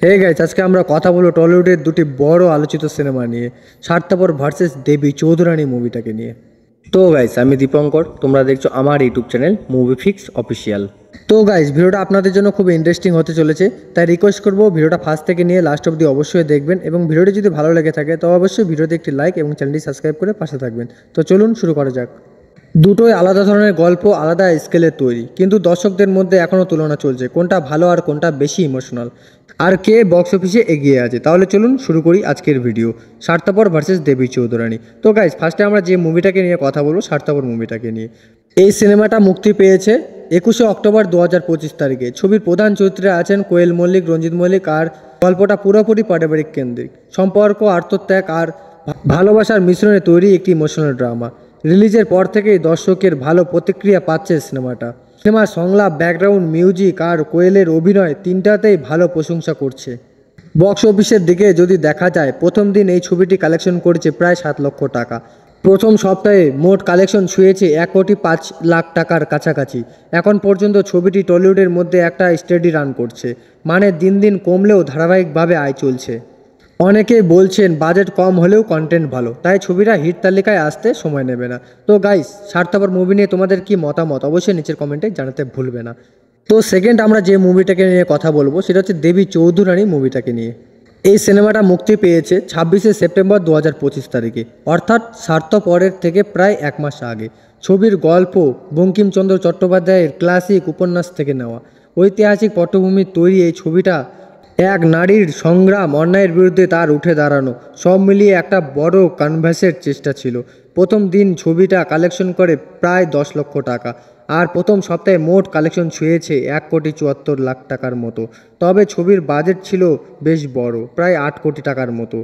Hey guys, আজকে আমরা কথা বলবো টলিউডের দুটি বড় আলোচিত সিনেমা নিয়ে, স্বার্থপর ভার্সেস দেবী চৌধুরানী মুভিটাকে নিয়ে। তো গাইস, আমি দীপঙ্কর, তোমরা দেখছো আমার YouTube channel movie fix official. তো গাইস, ভিডিওটা আপনাদের জন্য খুব ইন্টারেস্টিং হতে চলেছে, তাই রিকোয়েস্ট করবো ভিডিওটা ফার্স্ট থেকে নিয়ে লাস্ট অবধি অবশ্যই দেখবেন, এবং ভিডিওটি যদি ভালো লেগে থাকে তো অবশ্যই ভিডিওতে একটি লাইক এবং চ্যানেলটি সাবস্ক্রাইব করে পাশে থাকবেন। তো চলুন শুরু করা যাক। দুটোই আলাদা ধরনের গল্প, আলাদা স্কেলের তৈরি, কিন্তু দর্শকদের মধ্যে এখনও তুলনা চলছে কোনটা ভালো আর কোনটা বেশি ইমোশনাল, আর কে বক্স অফিসে এগিয়ে আছে। তাহলে চলুন শুরু করি আজকের ভিডিও, স্বার্থপর ভার্সেস দেবী চৌধুরানী। তো গাইজ, ফার্স্টে আমরা যে মুভিটাকে নিয়ে কথা বলবো, স্বার্থপর মুভিটাকে নিয়ে। এই সিনেমাটা মুক্তি পেয়েছে 21শে অক্টোবর 2025 তারিখে। ছবির প্রধান চরিত্রে আছেন কোয়েল মল্লিক, রঞ্জিত মল্লিক, আর গল্পটা পুরোপুরি পারিবারিক কেন্দ্রিক। সম্পর্ক, আত্মত্যাগ আর ভালোবাসার মিশ্রণে তৈরি একটি ইমোশনাল ড্রামা। রিলিজের পর থেকেই দর্শকের ভালো প্রতিক্রিয়া পাচ্ছে সিনেমাটা। সিনেমার সংলাপ, ব্যাকগ্রাউন্ড মিউজিক আর কোয়েলের অভিনয় তিনটাতেই ভালো প্রশংসা করছে। বক্স অফিসের দিকে যদি দেখা যায়, প্রথম দিন এই ছবিটি কালেকশন করেছে প্রায় 7 লক্ষ টাকা। প্রথম সপ্তাহে মোট কালেকশন ছুঁয়েছে 1,05,00,000 টাকার কাছাকাছি। এখন পর্যন্ত ছবিটি টলিউডের মধ্যে একটা স্টেডি রান করছে, মানে দিন দিন কমলেও ধারাবাহিকভাবে আয় চলছে। অনেকেই বলছেন বাজেট কম হলেও কন্টেন্ট ভালো, তাই ছবিটা হিট তালিকায় আসতে সময় নেবে না। তো গাইস, স্বার্থপর মুভি নিয়ে তোমাদের কি মতামত অবশ্যই নিচের কমেন্টে জানাতে ভুলবে না। তো সেকেন্ড আমরা যে মুভিটাকে নিয়ে কথা বলবো সেটা হচ্ছে দেবী চৌধুরানী মুভিটাকে নিয়ে। এই সিনেমাটা মুক্তি পেয়েছে 26শে সেপ্টেম্বর 2025 তারিখে, অর্থাৎ স্বার্থপরের থেকে প্রায় 1 মাস আগে। ছবির গল্প বঙ্কিমচন্দ্র চট্টোপাধ্যায়ের ক্লাসিক উপন্যাস থেকে নেওয়া। ঐতিহাসিক পটভূমির তৈরি এই ছবিটা এক নারীর সংগ্রাম, অন্যায়ের বিরুদ্ধে তার উঠে দাঁড়ানো, সব মিলিয়ে একটা বড় কনভার্সের চেষ্টা ছিল। প্রথম দিন ছবিটা কালেকশন করে প্রায় 10 লক্ষ টাকা, আর প্রথম সপ্তাহে মোট কালেকশন ছুঁয়েছে 1,74,00,000 টাকার মতো। তবে ছবির বাজেট ছিল বেশ বড়, প্রায় 8 কোটি টাকার মতো।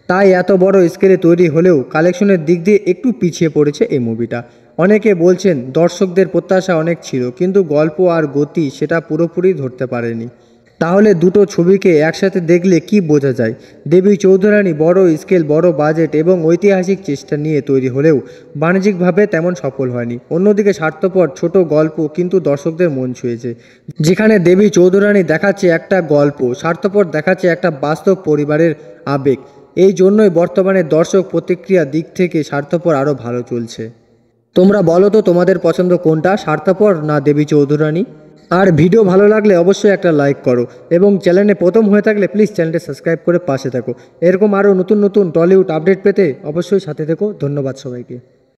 তাই এত বড় স্কেলে তৈরি হলেও কালেকশনের দিক দিয়ে একটু পিছিয়ে পড়েছে এই মুভিটা। অনেকে বলছেন দর্শকদের প্রত্যাশা অনেক ছিল, কিন্তু গল্প আর গতি সেটা পুরোপুরি ধরতে পারেনি। তাহলে দুটো ছবিকে একসাথে দেখলে কি বোঝা যায়? দেবী চৌধুরানী বড় স্কেল, বড় বাজেট এবং ঐতিহাসিক চেষ্টা নিয়ে তৈরি হলেও বাণিজ্যিকভাবে তেমন সফল হয়নি। অন্যদিকে স্বার্থপর ছোট গল্প কিন্তু দর্শকদের মন ছুঁয়েছে। যেখানে দেবী চৌধুরানী দেখাচ্ছে একটা গল্প, স্বার্থপর দেখাচ্ছে একটা বাস্তব পরিবারের আবেগ। এই জন্যই বর্তমানে দর্শক প্রতিক্রিয়া দিক থেকে স্বার্থপর আরও ভালো চলছে। তোমরা বলো তো তোমাদের পছন্দ কোনটা, স্বার্থপর না দেবী চৌধুরানী? আর ভিডিও ভালো লাগলে অবশ্যই একটা লাইক করো, এবং চ্যানেলে প্রথম হয়ে থাকলে প্লিজ চ্যানেলটি সাবস্ক্রাইব করে পাশে থাকো। এরকম আরও নতুন নতুন টলিউড আপডেট পেতে অবশ্যই সাথে থেকো। ধন্যবাদ সবাইকে।